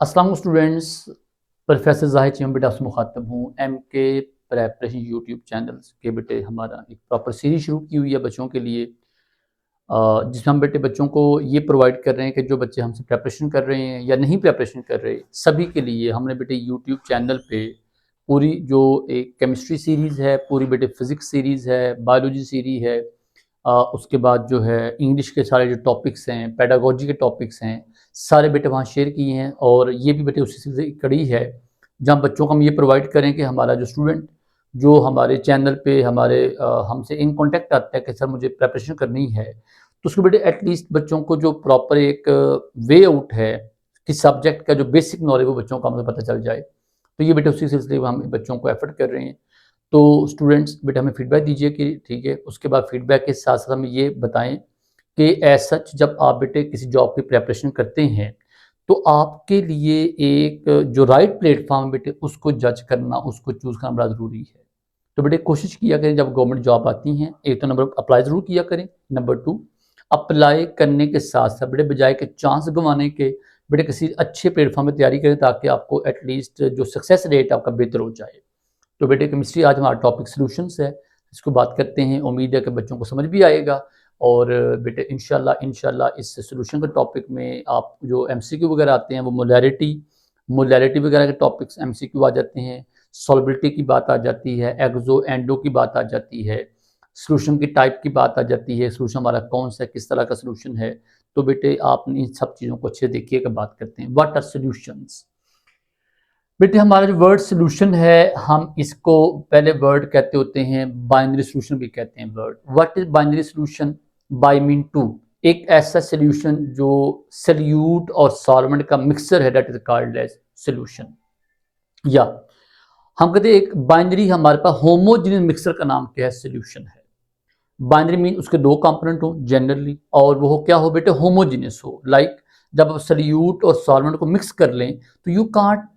अस्सलाम students, professor Zahid Cheam बेटा से मुखातब हूँ। एम के प्रेपरेशन यूट्यूब चैनल के बेटे हमारा एक प्रॉपर सीरीज शुरू की हुई है बच्चों के लिए, जिसमें हम बेटे बच्चों को ये प्रोवाइड कर रहे हैं कि जो बच्चे हमसे प्रेपरेशन कर रहे हैं या नहीं प्रेपरेशन कर रहे, सभी के लिए हमने बेटे यूट्यूब चैनल पे पूरी जो एक केमिस्ट्री सीरीज़ है, पूरी बेटे फिज़िक्स सीरीज़ है, बायोलॉजी सीरीज़ है, उसके बाद जो है इंग्लिश के सारे जो टॉपिक्स हैं, पेडागोजी के टॉपिक्स हैं, सारे बेटे वहाँ शेयर किए हैं। और ये भी बेटे उसी से कड़ी है जहाँ बच्चों को हम ये प्रोवाइड करें कि हमारा जो स्टूडेंट जो हमारे चैनल पे हमारे हमसे इन कांटेक्ट आता है कि सर मुझे प्रिपरेशन करनी है, तो उसको बेटे एटलीस्ट बच्चों को जो प्रॉपर एक वे आउट है कि सब्जेक्ट का जो बेसिक नॉलेज वो बच्चों को हमें पता चल जाए। तो ये बेटे उसी सिलसिले में हम बच्चों को एफर्ट कर रहे हैं। तो स्टूडेंट्स बेटा हमें फीडबैक दीजिए कि ठीक है, उसके बाद फीडबैक के साथ साथ हमें ये बताएं कि एज सच जब आप बेटे किसी जॉब की प्रिपरेशन करते हैं तो आपके लिए एक जो राइट प्लेटफॉर्म बेटे उसको जज करना, उसको चूज़ करना बड़ा ज़रूरी है। तो बेटे कोशिश किया करें जब गवर्नमेंट जॉब आती हैं, एक तो नंबर अप्लाई ज़रूर किया करें, नंबर 2 अप्लाई करने के साथ साथ बेटे बजाय के चांस गंवाने के बेटे किसी अच्छे प्लेटफॉर्म में तैयारी करें ताकि आपको एटलीस्ट जो सक्सेस रेट आपका बेहतर हो जाए। तो बेटे केमिस्ट्री आज हमारा टॉपिक सॉल्यूशंस है, इसको बात करते हैं। उम्मीद है कि बच्चों को समझ भी आएगा। और बेटे इंशाल्लाह इस सॉल्यूशन के टॉपिक में आप जो एमसीक्यू वगैरह आते हैं वो मोलैरिटी वगैरह के टॉपिक्स एमसीक्यू आ जाते हैं, सॉल्बिलिटी की बात आ जाती है, एक्सो एंडो की बात आ जाती है, सॉल्यूशन की टाइप की बात आ जाती है, सॉल्यूशन हमारा कौन सा किस तरह का सॉल्यूशन है। तो बेटे आप इन सब चीज़ों को अच्छे देखिएगा, बात करते हैं व्हाट आर सॉल्यूशंस। बेटे हमारा जो वर्ड सोल्यूशन है, हम इसको पहले वर्ड कहते होते हैं, बाइनरी सोल्यूशन भी कहते हैं word. What is binary solution? Bi mean two, एक ऐसा सोल्यूशन जो सल्यूट और सॉल्वेंट का मिक्सचर है, that is called as solution. या हम कहते हैं एक बाइनरी हमारे पास होमोजेनियस मिक्सचर का नाम क्या है? सोल्यूशन है। बाइनरी मीन उसके दो कंपोनेंट हो जनरली, और वो क्या हो बेटे? होमोजीनियस हो। लाइक जब आप सल्यूट और सॉल्वेंट को मिक्स कर लें तो यू कांट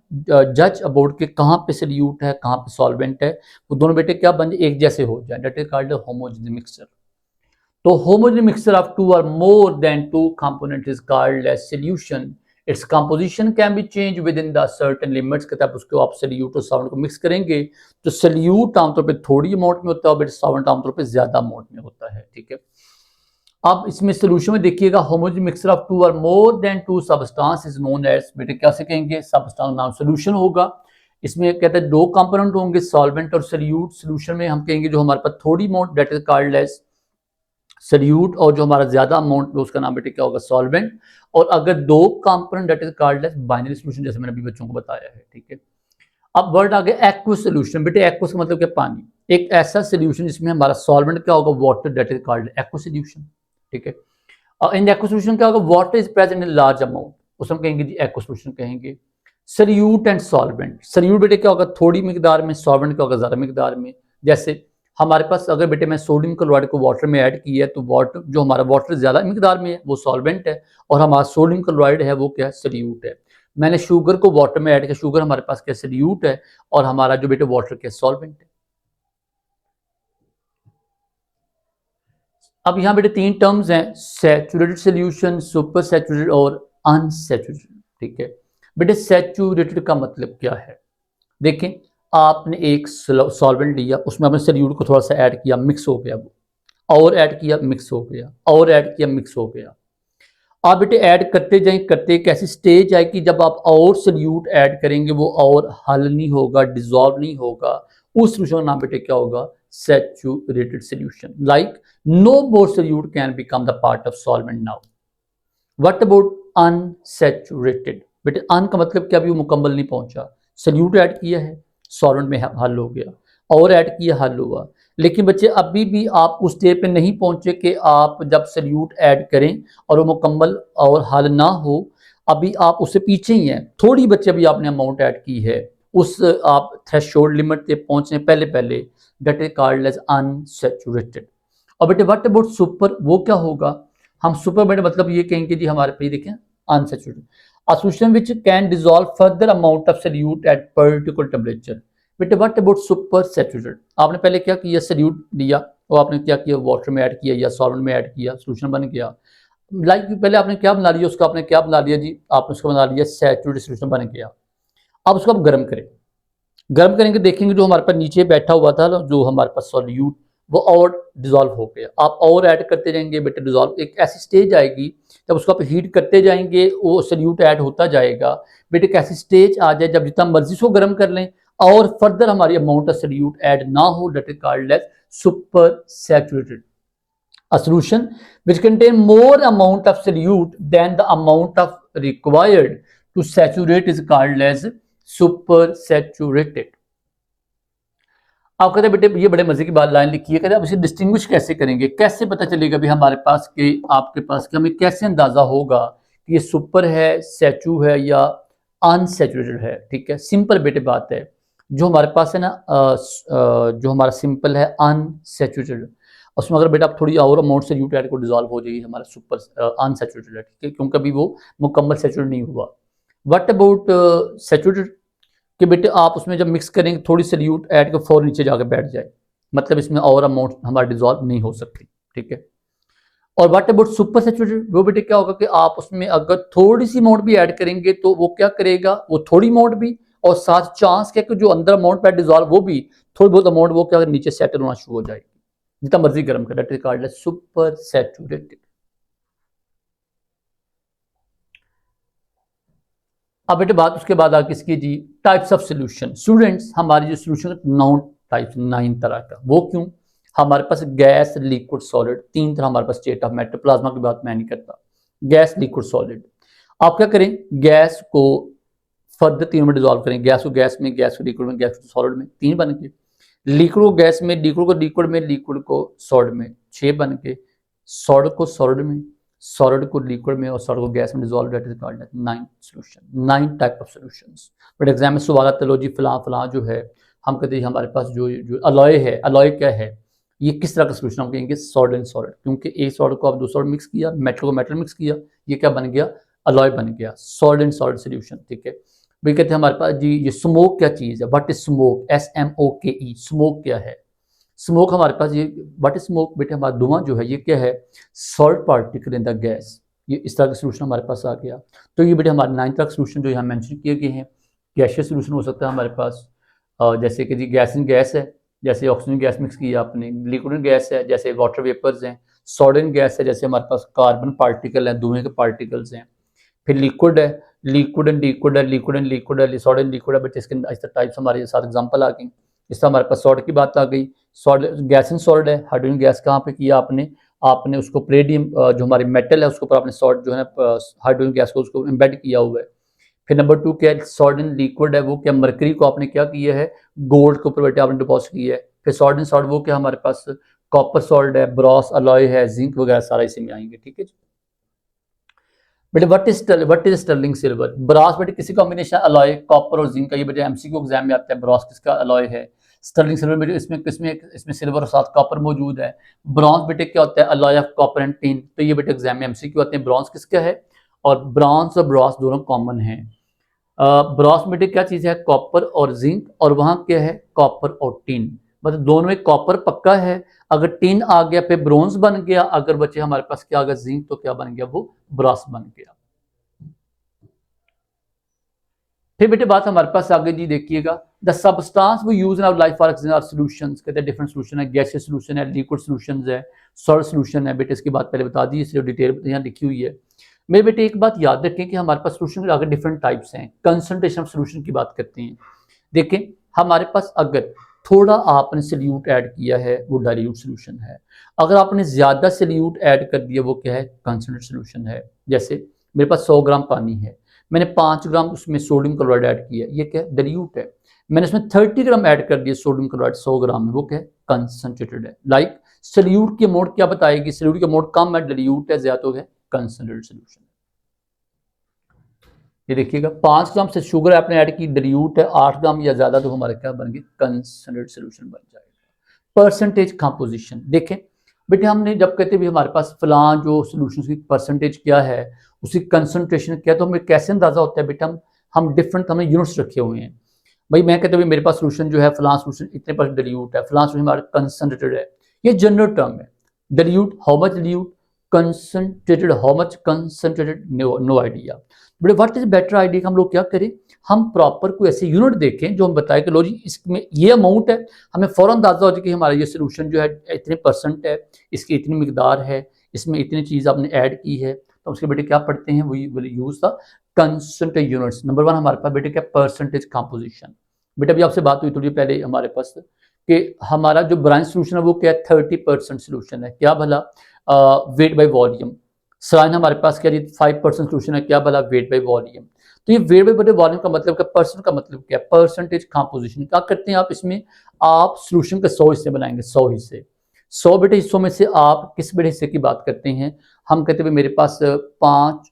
जज अबाउट के कहाँ पे सल्यूट है कहाँ पे सॉल्वेंट है, वो दोनों बेटे क्या बन जाए? एक जैसे हो जाए, that is called homogeneous mixture. तो homogeneous mixture of two or more than two components is called as solution. Its composition can be changed within the certain limits के तब उसको आप सल्यूट और सॉल्वेंट को मिक्स करेंगे तो सल्यूट आमतौर पे थोड़ी अमाउंट में होता है और सॉल्वेंट आमतौर पे ज्यादा अमाउंट में होता है। ठीक है, अब इसमें सोल्यूशन में देखिएगा, होमोजेनियस मिक्सचर ऑफ टू और more than two substance is known as, बेटे क्या से कहेंगे? सब्सटेंस नाम सोल्यूशन होगा। इसमें कहते हैं दो कंपोनेंट होंगे, सॉल्वेंट और सल्यूट। सोल्यूशन में हम कहेंगे जो हमारे पास थोड़ी amount, that is called as solute, और जो हमारा ज्यादा अमाउंट में उसका नाम बेटे क्या होगा? सॉल्वेंट। और अगर दो component, that is called as binary solution, जैसे मैंने अभी बच्चों को बताया है। ठीक है, अब वर्ड आ गया एक्वस सोल्यूशन। बेटे एक्वस का मतलब क्या? पानी। एक ऐसा सोल्यूशन जिसमें हमारा सॉल्वेंट क्या होगा? Water, that is called aqueous solution. ठीक है, इन एक्वस सोल्यूशन क्या होगा? Water is present in large amount, उसे हम कहेंगे जी एक्वस सोल्यूशन कहेंगे। सल्यूट एंड सॉल्वेंट, सल्यूट बेटे क्या होगा? थोड़ी मिकदार में, सॉल्वेंट क्या होगा? ज्यादा मिकदार में। जैसे हमारे पास अगर बेटे मैं सोडियम क्लोराइड को वाटर में ऐड किया है तो वाटर जो हमारा वाटर ज्यादा मिकदार में है वो सॉल्वेंट है, और हमारा सोडियम क्लोराइड है वो क्या है? सल्यूट है। मैंने शुगर को वाटर में ऐड किया, शुगर हमारे पास क्या? सल्यूट है, और हमारा जो बेटे वाटर क्या? सॉल्वेंट है। अब यहाँ बेटे तीन टर्म्स हैं, सैचुरेटेड सोल्यूशन, सुपर सैचुरेटेड और अनसैचुरेटेड। ठीक है, बेटे सैचुरेटेड का मतलब क्या है? देखें, आपने एक सॉल्वेंट लिया, उसमें आपने सल्यूट को थोड़ा सा ऐड किया, मिक्स हो गया, वो और ऐड किया, मिक्स हो गया, और ऐड किया, मिक्स हो गया। आप बेटे ऐड करते जाएं, करते कैसी स्टेज आएगी जब आप और सल्यूट ऐड करेंगे वो और हल नहीं होगा, डिजॉल्व नहीं होगा, उस सोल्यूशन का नाम बेटे क्या होगा? Saturated solution. Like no more solute can become the part of solvent now. What about unsaturated? बेटे अन का मतलब क्या? अभी वो मुकम्मल नहीं पहुंचा, सल्यूट ऐड किया है, सॉल्वेंट में हल हो गया, और ऐड किया, हल हुआ, लेकिन बच्चे अभी भी आप उस स्टेज पे नहीं पहुंचे कि आप जब सल्यूट ऐड करें और वो मुकम्मल और हल ना हो, अभी आप उससे पीछे ही हैं। थोड़ी बच्चे अभी आपने अमाउंट ऐड की है, उस आप थ्रेशोल्ड लिमिट पे पहुंचने पहले पहले, that is called as unsaturated. और बेटे व्हाट अबाउट सुपर? वो क्या होगा? हम सुपर बेटे मतलब ये कहेंगे जी हमारे पे देखें unsaturated, a solution which can dissolve further amount of solute at particular temperature। बेटे व्हाट अबाउट सुपर सैचुरेटेड? आपने पहले क्या किया? सल्यूट लिया और आपने क्या किया? वाटर में ऐड किया या सॉल्वेंट में ऐड किया, सोल्यूशन बन गया। लाइक पहले आपने क्या बना लिया, उसका आपने क्या बना लिया जी, आपने उसका बना लिया सैचुरेटेड सॉल्यूशन बन गया। अब उसको आप गर्म करें, गर्म करेंगे देखेंगे जो हमारे पास नीचे बैठा हुआ था ना, जो हमारे पास सॉल्यूट, वो और डिजोल्व हो गया। आप और ऐड करते जाएंगे बेटे, डिजोल्व एक ऐसी स्टेज आएगी जब उसको आप हीट करते जाएंगे वो सॉल्यूट ऐड होता जाएगा। बेटे एक ऐसी स्टेज आ जाए जब जितना मर्जी उसको गर्म कर लें और फर्दर हमारी अमाउंट ऑफ सॉल्यूट ऐड ना हो, that is called as super saturated. A solution which contain more amount of solute than the amount of required to saturate is called as super saturated। आप कहते हैं बेटे ये बड़े मजे की बात लाइन लिखी है, कहते हैं अब इसे डिस्टिंग्विश कैसे करेंगे, कैसे पता चलेगा भी हमारे पास के आपके पास कि हमें कैसे अंदाजा होगा कि ये सुपर है, सैचू है या अनसैचुरेटेड है। ठीक है, सिंपल बेटे बात है, जो हमारे पास है ना जो हमारा सिंपल है अनसैचुरेटेड, उसमें अगर बेटा आप थोड़ी और अमाउंट से यूट ऐड को डिजोल्व हो जाएगी, हमारा सुपर अनसैचुरेटेड है। ठीक है, क्योंकि अभी वो मुकम्मल सैचुरेट नहीं हुआ। व्हाट अबाउट सैचुरेटेड, कि बेटे आप उसमें जब मिक्स करेंगे थोड़ी सल्यूट ऐड कर फौरन नीचे जाकर बैठ जाए, मतलब इसमें और अमाउंट हमारा डिजोल्व नहीं हो सकती। ठीक है, और व्हाट अबाउट सुपर सैचुरेटेड, वो बेटे क्या होगा कि आप उसमें अगर थोड़ी सी अमाउंट भी ऐड करेंगे तो वो क्या करेगा, वो थोड़ी अमाउंट भी और साथ चांस क्या कि जो अंदर अमाउंट पे डिजोल्व वो भी थोड़ी बहुत अमाउंट वो क्या नीचे सेटल होना शुरू हो जाएगी, जितना मर्जी गर्म कर, that is called as super saturated. अब बेटे बात उसके बाद आगे किसकी जी, टाइप्स ऑफ सॉल्यूशन। स्टूडेंट्स हमारी जो सॉल्यूशन 9 टाइप्स, 9 तरह का, वो क्यों, हमारे पास गैस, लिक्विड, सॉलिड, 3 तरह हमारे पास स्टेट ऑफ मैटर। प्लाज्मा की बात मैं नहीं करता, गैस, लिक्विड, सॉलिड। आप क्या करें, गैस को फर्दर 3 में डिजोल्व करें, गैस को गैस में, गैस को लिक्विड में, गैस को सॉलिड में, 3 बन के, लिक्विड को गैस में, लिक्विड को लिक्विड में, लिक्विड को सॉलिड में, 6 बन के, सॉलिड को सॉलिड में, सॉलिड को लिक्विड में और सॉलिड को गैस में dissolve, that is called 9 solution, 9 type of solutions. But exam में सवाल आता है जी फलां फलां जो है, हम कहते हैं हमारे पास जो जो अलॉय है, अलॉय क्या है, ये किस तरह का सॉल्यूशन, हम कहेंगे सॉलिड एंड सॉलिड, क्योंकि एक सॉलिड को आप दो सॉलिड मिक्स किया, मेटल को मेटल मिक्स किया, ये क्या बन गया, अलॉय बन गया, सॉलिड एंड सॉलिड सॉल्यूशन। ठीक है, भाई कहते हैं हमारे पास जी ये स्मोक क्या चीज़ है, what is smoke, SMOKE, smoke क्या है, स्मोक हमारे पास ये व्हाट इज स्मोक, बेटे हमारा धुआं जो है ये क्या है, salt particle in the gas, ये इस तरह का सोल्यूशन हमारे पास आ गया। तो ये बेटे हमारे 9 तरह के सोल्यूशन जो यहाँ मेंशन किए गए हैं। गैशियस सोल्यूशन हो सकता है हमारे पास, जैसे कि जी गैस इन गैस है, जैसे ऑक्सीजन गैस मिक्स किया आपने, लिक्विड गैस है जैसे वाटर वेपर्स हैं, सॉलिड गैस है जैसे हमारे पास कार्बन पार्टिकल है, धुएं के पार्टिकल्स हैं, फिर लिक्विड है, लिक्विड एंड लिक्विड है, लिक्विड एंड लिक्विड है, सॉलिड एंड लिक्विड है, बट इसके इस टाइप्स हमारे साथ एग्जांपल आ गई। इस तरह हमारे पास सॉलिड की बात आ गई, सॉलिड गैस इन सॉलिड है, हाइड्रोजन गैस कहाँ पे किया आपने, आपने उसको प्लेडियम जो हमारी मेटल है उसके ऊपर आपने सॉल्ट जो है ना हाइड्रोजन गैस को उसको एम्बेड किया हुआ है। फिर नंबर 2 क्या है, सॉल्ट एंड लिक्विड है, वो क्या मरकरी को आपने क्या किया है, गोल्ड के ऊपर बेटे आपने डिपॉजिट किया है। फिर सॉल्ट एंड सॉल्ट वो क्या हमारे पास कॉपर सॉल्ट है, ब्रॉस अलॉय है, जिंक वगैरह सारा इसी में आएंगे। ठीक है जी बेटे, what is sterling silver, Bros बेटे किसी कॉम्बिनेशन अलॉय कॉपर और जिंक का, ये बेटे एमसीक्यू एग्जाम में आता है, ब्रॉस किसका अलॉय है, स्टर्लिंग सिल्वर बेटे इसमें सिल्वर और साथ कॉपर मौजूद है। ब्रॉन्ज बेटे क्या होता है, alloy of copper and tin, तो ये बेटे एग्जाम में एमसीक्यू आते हैं, ब्रॉन्ज किसका है, और ब्रॉन्ज और ब्रॉस दोनों कॉमन है। ब्रॉस बेटे क्या चीज है, कॉपर और जिंक, और वहां क्या है कॉपर और टिन, मतलब दोनों में कॉपर पक्का है, अगर टिन आ गया फिर ब्रोंज बन गया, अगर बचे हमारे पास क्या आ गया जिंक तो क्या बन गया, वो ब्रॉस बन गया। फिर बेटे बात हमारे पास आगे जी देखिएगा, the substance we use in our life for solutions, कहते हैं डिफरेंट सॉल्यूशन है, गैसियस सॉल्यूशन है, लिक्विड सॉल्यूशन है, सॉलिड सॉल्यूशन है। बेटे इसकी बात पहले बता दी, इसलिए डिटेल यहाँ लिखी हुई है। मेरे बेटे एक बात याद रखें कि हमारे पास सॉल्यूशन के आगे डिफरेंट टाइप्स हैं, कंसंट्रेशन ऑफ सॉल्यूशन की बात करते हैं। देखें हमारे पास अगर थोड़ा आपने सल्यूट ऐड किया है वो डाइल्यूट सॉल्यूशन है, अगर आपने ज्यादा सल्यूट ऐड कर दिया वो क्या है, कंसंट्रेटेड सॉल्यूशन है। जैसे मेरे पास 100 ग्राम पानी है, मैंने 5 ग्राम उसमें सोडियम क्लोराइड ऐड किया, ये क्या है, डाइल्यूट है। मैंने उसमें 30 ग्राम ऐड कर दिया सोडियम क्लोराइड 100 ग्राम में, वो क्या है, कंसंट्रेटेड है। लाइक सल्यूट की अमाउंट क्या बताएगी, सल्यूट की अमाउंट कम है, डाइल्यूट है, ज्यादा है, कंसंट्रेटेड सॉल्यूशन। ये देखिएगा 5 ग्राम से शुगर आपने ऐड की, डाइल्यूट है, 8 ग्राम या ज्यादा तो हमारे क्या बन गई, कंसंट्रेटेड सॉल्यूशन बन जाएगा। परसेंटेज कंपोजिशन देखें बेटे, हमने जब कहते भी हमारे पास फलां जो सॉल्यूशन की परसेंटेज क्या है, उसकी कंसंट्रेशन क्या है, तो हमें कैसे अंदाजा होता है बेटा, हम डिफरेंट हमने यूनिट्स रखे हुए हैं। भाई मैं कहते हुए मेरे पास सॉल्यूशन जो है फलां सॉल्यूशन इतने परसेंट डाइल्यूट है, फलां सॉल्यूशन हमारा कंसंट्रेटेड है, ये जनरल टर्म है। Dilute how much dilute, concentrated, how much concentrated, no idea. But what is better idea, हम लोग क्या करें, हम प्रॉपर कोई ऐसी यूनिट देखें जो हम बताए कि लो जी इसमें ये अमाउंट है, हमें फौरन अंदाजा हो जाए कि हमारा ये सोल्यूशन जो है इतने परसेंट है, इसकी इतनी मिकदार है, इसमें इतनी चीज़ आपने ऐड की है, तो उसके बेटे क्या पढ़ते हैं, we will use the concentrated units. Number 1 हमारे पास बेटे क्या, परसेंटेज कंपोजिशन। बेटा अभी आपसे बात हुई थोड़ी पहले हमारे पास कि हमारा जो ब्रांच सोल्यूशन है वो क्या है, 30% सोल्यूशन है, क्या भला, वेट बाय वॉल्यूम। साइन हमारे पास क्या, 5% सोल्यूशन है, क्या भला, वेट बाय वॉल्यूम। तो ये वेट बाय वॉल्यूम का मतलब क्या, परसेंट का मतलब क्या, परसेंटेज कंपोजिशन। क्या करते हैं आप इसमें, आप सोल्यूशन के 100 हिस्से बनाएंगे, 100 हिस्से, 100 बेटे हिस्सों में से आप किस बेटे हिस्से की बात करते हैं, हम कहते हैं मेरे पास 5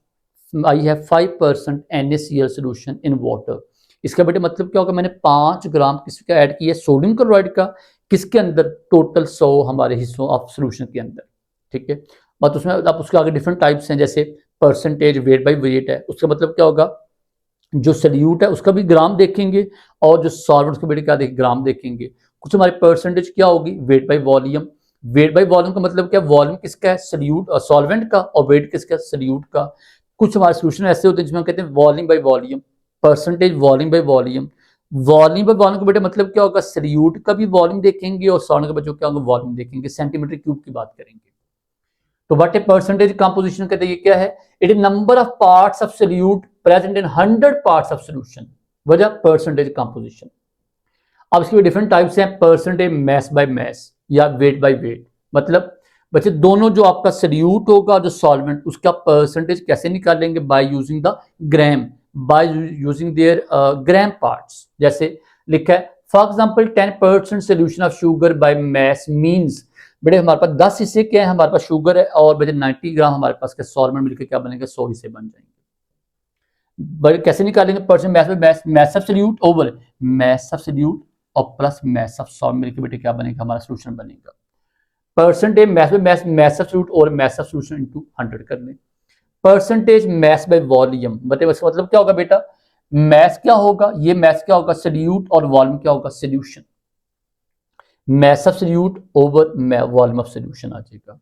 आई है 5% NaCl सोल्यूशन इन वाटर। इसका बेटे मतलब क्या होगा, मैंने 5 ग्राम किसका ऐड किया, सोडियम क्लोराइड का, किसके अंदर, टोटल 100 हमारे हिस्सों ऑफ सोल्यूशन के अंदर, ठीक है। बट उसमें आप उसके आगे डिफरेंट टाइप्स हैं, जैसे परसेंटेज, वेट बाय वेट है, उसका मतलब क्या होगा, जो सल्यूट है उसका भी ग्राम देखेंगे, और जो सॉल्वेंट उसका बेटे क्या देखेंगे, ग्राम देखेंगे। कुछ हमारी परसेंटेज क्या होगी, weight by volume. Weight by volume का मतलब क्या, वॉल्यूम किसका है, सल्यूट और सॉल्वेंट का, और वेट किसका, सल्यूट का। कुछ हमारे सोल्यूशन ऐसे होते हैं जिसमें हम कहते हैं volume by volume, percentage volume by volume. Volume by volume का बेटे मतलब क्या होगा, सल्यूट का भी वॉल्यूम देखेंगे और सॉल्वेंट का बच्चों क्या होगा, वॉल्यूम देखेंगे, सेंटीमीटर क्यूब की बात करेंगे। तो व्हाट ए परसेंटेज कंपोजिशन कहते हैं, ये क्या है, it is number of parts of solute present in 100 parts of solution, वजह परसेंटेज कंपोजिशन। अब इसके डिफरेंट टाइप्स हैं, परसेंटेज मैस बाय मैस या वेट बाय वेट। मतलब बच्चे दोनों जो आपका सॉल्यूट होगा जो सॉल्वेंट, उसका परसेंटेज कैसे निकालेंगे, by using the gram, by using their gram parts. जैसे लिखा है for example 10% solution of sugar by mass means, बेटे हमारे पास 10 हिस्से क्या है, हमारे पास शुगर है, और बेटे 90 ग्राम हमारे पास के सॉल्वेंट मिलकर क्या बनेंगे, 100 हिस्से बन जाएंगे। बट कैसे निकालेंगे, परसेंट मैस में mass substitute over mass substitute और प्लस मैस ऑफ सॉल्वेंट मिलकर बेटे क्या बनेगा, हमारा सोल्यूशन बनेगा। परसेंटेज मैस में मैस सब्स्टिट्यूट और मैस ऑफ सोल्यूशन इनटू 100 कर लें। परसेंटेज मैस बाय वॉल्यूम, बताइए इसका मतलब क्या होगा बेटा, मैस क्या होगा, ये मैस क्या होगा, सॉल्यूट, और वॉल्यूम क्या होगा, solution. Mass of solute over volume of solution आ जाएगा।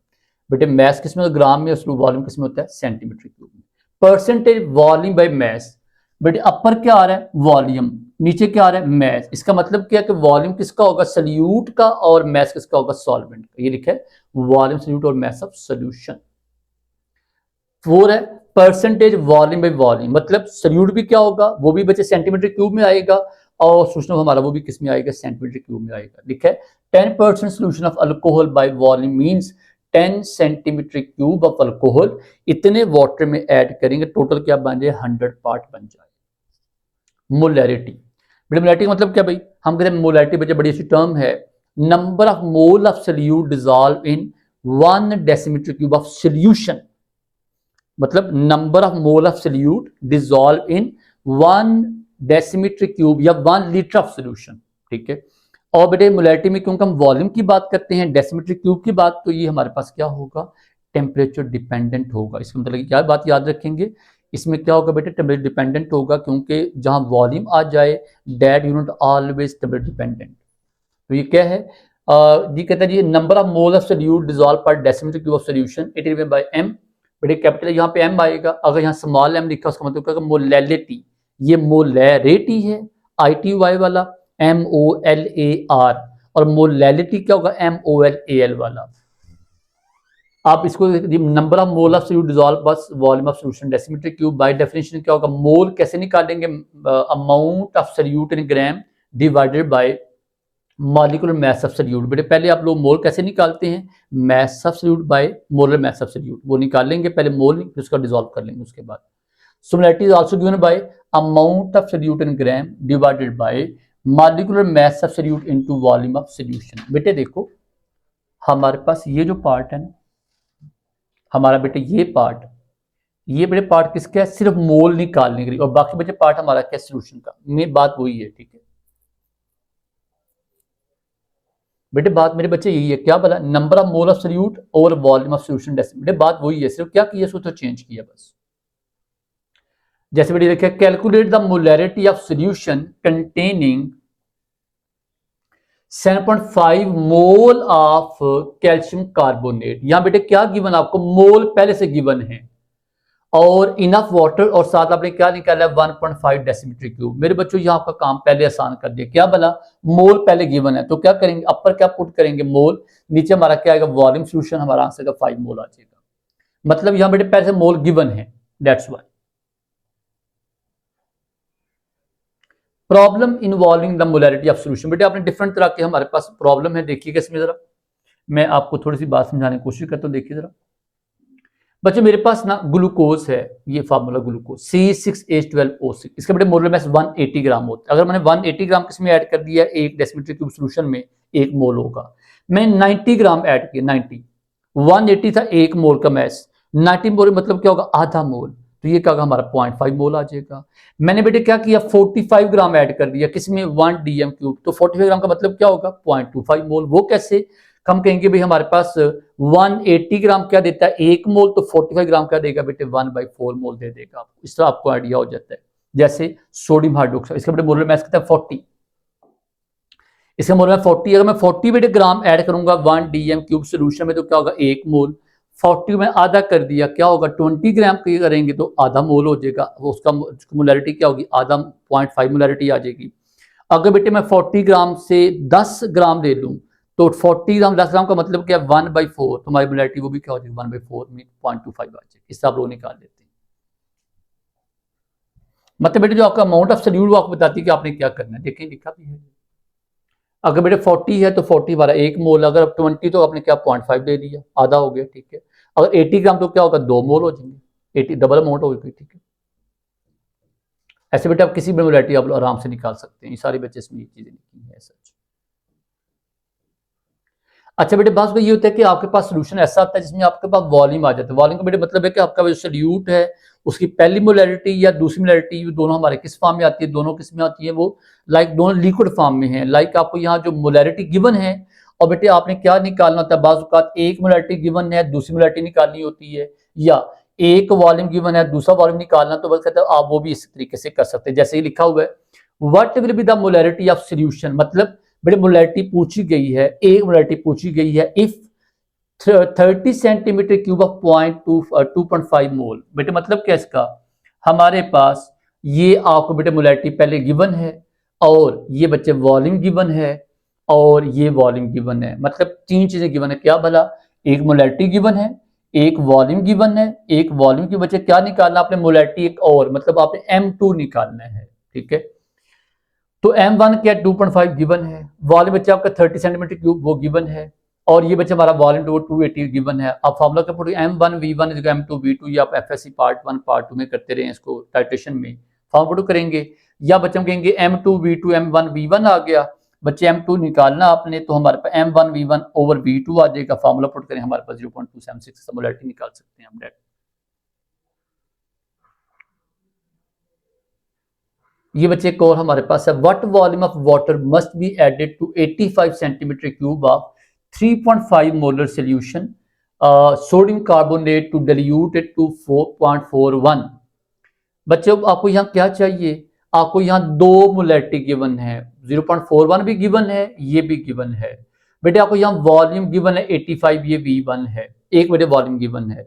बेटे मैस किस में, ग्राम में, वॉल्यूम किस में होता है, सेंटीमीटर क्यूब में। परसेंटेज वॉल्यूम बाय मैस, बेटे अपर क्या आ रहा है, वॉल्यूम, नीचे क्या आ रहा है, मैस। इसका मतलब क्या है कि वॉल्यूम किसका होगा, सॉल्यूट का, और मैस किसका होगा, सॉल्वेंट का। ये लिखा है वॉल्यूम सॉल्यूट और मैस ऑफ सॉल्यूशन। 4 है परसेंटेज वॉल्यूम बाय वॉल्यूम, मतलब सॉल्यूट भी क्या होगा, वो भी बच्चे सेंटीमीटर क्यूब में आएगा, और सोल्यूशन हमारा वो भी किस में आएगा, सेंटीमीटर क्यूब में आएगा। लिखा है 10% solution of alcohol by volume means 10 centimetre cube of alcohol, इतने वाटर में ऐड करेंगे, टोटल क्या बन जाए, 100 पार्ट बन जाए। मोलैरिटी, मोलैरिटी मतलब क्या भाई, हम कहते हैं मोलैरिटी बच्चे बड़ी अच्छी टर्म है, number of mole of solute dissolve in 1 decimeter cube of solution, मतलब number of mole of solute dissolve in 1 decimeter cube या 1 लीटर ऑफ सोल्यूशन, ठीक है। और बेटे मोलैरिटी में क्योंकि हम वॉल्यूम की बात करते हैं, डेसीमीटर क्यूब की बात, तो ये हमारे पास क्या होगा, टेम्परेचर डिपेंडेंट होगा। इसका मतलब क्या बात याद रखेंगे, इसमें क्या होगा बेटे, टेम्परेचर डिपेंडेंट होगा, क्योंकि जहां वॉल्यूम आ जाए that unit always temperature dependent. तो ये क्या है, ये कहता है number of mole of solute dissolve per decimeter cube of solution, it is by M. बेटे कैपिटल यहाँ पे एम आएगा, अगर यहाँ स्मॉल एम लिखा उसका मतलब क्या, मोलैलिटी, ये मोलैरिटी है ITY वाला, MOLAR, और मोलैलिटी क्या होगा, MOLAL वाला। आप इसको number of mole of solute dissolve बस volume of solution decimeter cube, by definition क्या होगा, मोल कैसे निकालेंगे, amount of solute in gram divided by molecular mass of solute. बेटे पहले आप लोग मोल कैसे निकालते हैं, mass of solute by molar mass of solute, वो निकालेंगे पहले मोल, फिर उसका डिसॉल्व कर लेंगे उसके बाद। Similarity is also given by amount of solute in gram divided by molecular mass of solute into volume of solution. बेटे देखो हमारे पास ये जो पार्ट है ना, हमारा बेटे ये पार्ट, ये बेटे पार्ट किसका है, सिर्फ मोल निकालने के लिए, और बाकी बेटे पार्ट हमारा क्या, सोल्यूशन का। मेरी बात वही है, ठीक है बेटे, बात मेरे बच्चे यही है, क्या बोला, number of mole of solute और वॉल्यूम ऑफ सोल्यूशन बेटे, बात वही है, सिर्फ क्या किया, तो चेंज किया बस। जैसे बेटे देखिए, calculate the molarity of solution containing 7.5 mole of calcium carbonate. यहां बेटे क्या गिवन, आपको मोल पहले से गिवन है, और इनफ वाटर, और साथ आपने क्या निकाला है 1.5 डेसीमीटर क्यूब। मेरे बच्चों यहाँ आपका काम पहले आसान कर दिया, क्या भला, मोल पहले गिवन है तो क्या करेंगे, अपर क्या पुट करेंगे मोल, नीचे हमारा क्या आएगा वॉल्यूम सोल्यूशन, हमारा आंसर का 5 मोल आ जाएगा। मतलब यहां बेटे पहले से मोल गिवन है, that's why. Problem involving the molarity of solution. बेटे आपने डिफरेंट तरह के हमारे पास प्रॉब्लम है, देखिएगा इसमें जरा, मैं आपको थोड़ी सी बात समझाने की कोशिश करता हूं, देखिए जरा बच्चों, मेरे पास ना ग्लूकोज है, ये फार्मूला ग्लूकोज C6H12O6, इसका बेटे मोलर मास 180 ग्राम होता है। अगर मैंने 180 ग्राम किसमें ऐड कर दिया, एक डेसीमीटर क्यूब सोल्यूशन में, 1 मोल होगा। मैं 90 ग्राम ऐड किया, 90, 180 था 1 मोल का मैस, 90 मोल मतलब क्या होगा, आधा मोल, तो ये क्या होगा हमारा 0.5 मोल आ जाएगा। मैंने बेटे क्या किया, 45 ग्राम ऐड कर दिया किसमें, 1 DM क्यूब, तो 45 ग्राम का मतलब क्या होगा 0.25 मोल। वो कैसे, हम कहेंगे भाई हमारे पास 180 ग्राम क्या देता है, 1 मोल, तो 45 ग्राम क्या देगा बेटे 1/4 मोल दे देगा आपको। इस तरह आपको आइडिया हो जाता है। जैसे सोडियम हाइड्रोक्साइड, इसका बेटे मोलर मास कितना है 40, इसका मोलर मास 40, अगर मैं 40 बेटे ग्राम ऐड करूंगा 1 DM क्यूब सोल्यूशन में तो क्या होगा 1 मोल, 40 में आधा कर दिया क्या होगा 20 ग्राम करेंगे तो आधा मोल हो जाएगा, उसका मोलैरिटी क्या होगी, आधा 0.5 मोलैरिटी आ जाएगी। अगर बेटे मैं 40 ग्राम से 10 ग्राम ले लूं तो 40 ग्राम 10 ग्राम का मतलब क्या 1/4, तो हमारी मोलैरिटी वो भी क्या हो जाएगी 1/4 में 0.25 आ जाएगी। इससे आप लोग निकाल लेते हैं। मतलब बेटे जो आपका अमाउंट ऑफ सोल्यूट वो आपको बताती है कि आपने क्या करना है, देखें लिखा भी है। अगर बेटे 40 है तो 40 वाला 1 मोल, अगर 20 तो आपने क्या 0.5 ले लिया, आधा हो गया, ठीक है। अगर 80 ग्राम तो क्या होगा 2 मोल हो जाएंगे, 80 डबल अमाउंट होगी, ठीक है। ऐसे बेटे आप किसी भी मोलैरिटी आप आराम से निकाल सकते हैं, ये सारे बच्चे इसमें ये चीजें लिखी है सच। अच्छा बेटे बात ये होता है कि आपके पास सोल्यूशन ऐसा आता है जिसमें आपके पास वॉल्यूम आ जाता है। वॉल्यूम का बेटे मतलब है कि आपका जो सोल्यूट है उसकी पहली मोलैरिटी या दूसरी मोलैरिटी दोनों हमारे किस फॉर्म में आती है, दोनों किस में आती है, वो लाइक दोनों लिक्विड फॉर्म में है। लाइक आपको यहाँ जो मोलैरिटी गिवन है और बेटे आपने क्या निकालना होता है, बाज़ एक मोलैरिटी गिवन है दूसरी मोलैरिटी निकालनी होती है, या एक वॉल्यूम गिवन है दूसरा वॉल्यूम निकालना, तो बस कहते हैं आप वो भी इस तरीके से कर सकते हैं। जैसे ही लिखा हुआ है what will be the molarity of solution, मतलब बड़े मोलैरिटी पूछी गई है, एक मोलैरिटी पूछी गई है इफ 30 सेंटीमीटर क्यूब ऑफ 2.5 मोल। बेटे मतलब क्या इसका, हमारे पास ये आपको बेटे मोलैरिटी पहले गिवन है और ये बच्चे वॉल्यूम गिवन है और ये वॉल्यूम गिवन है, मतलब 3 चीजें गिवन है। क्या भला, एक मोलैरिटी गिवन है, एक वॉल्यूम गिवन है, एक वॉल्यूम के बच्चे क्या निकालना आपने मोलैरिटी एक और, मतलब आपने M2 निकालना है, ठीक है। तो M1 क्या 2.5 गिवन है, वॉल्यूम बच्चा आपका 30 सेंटीमीटर क्यूब वो गिवन है, और ये बच्चा हमारा वॉल्यूम 280 गिवन है। अब फॉर्मूला क्या put M1 V1 M2 V2, ये आप FSC पार्ट 1 पार्ट 2 में करते रहे इसको टाइट्रेशन में, फॉर्म पुट करेंगे, या बच्चे हम कहेंगे M2 V2 M1 V1 आ गया, बच्चे M2 निकालना आपने तो हमारे पास M1 V1 ओवर V2 आ जाएगा, फॉर्मूला पुट करें हमारे पास 0.276 मोलैरिटी निकाल सकते हैं हम डायरेक्ट। ये बच्चे एक और हमारे पास है, what volume of water must be added to 85 centimetre cube of 3.5 molar solution sodium carbonate to dilute it to 4.41। बच्चों आपको यहाँ क्या चाहिए, आपको यहाँ दो मोलैरिटी गिवन है, 0.41 भी गिवन है, ये भी गिवन है। बेटे आपको यहाँ वॉल्यूम गिवन है 85, ये V1 है, एक बेटे वॉल्यूम गिवन है।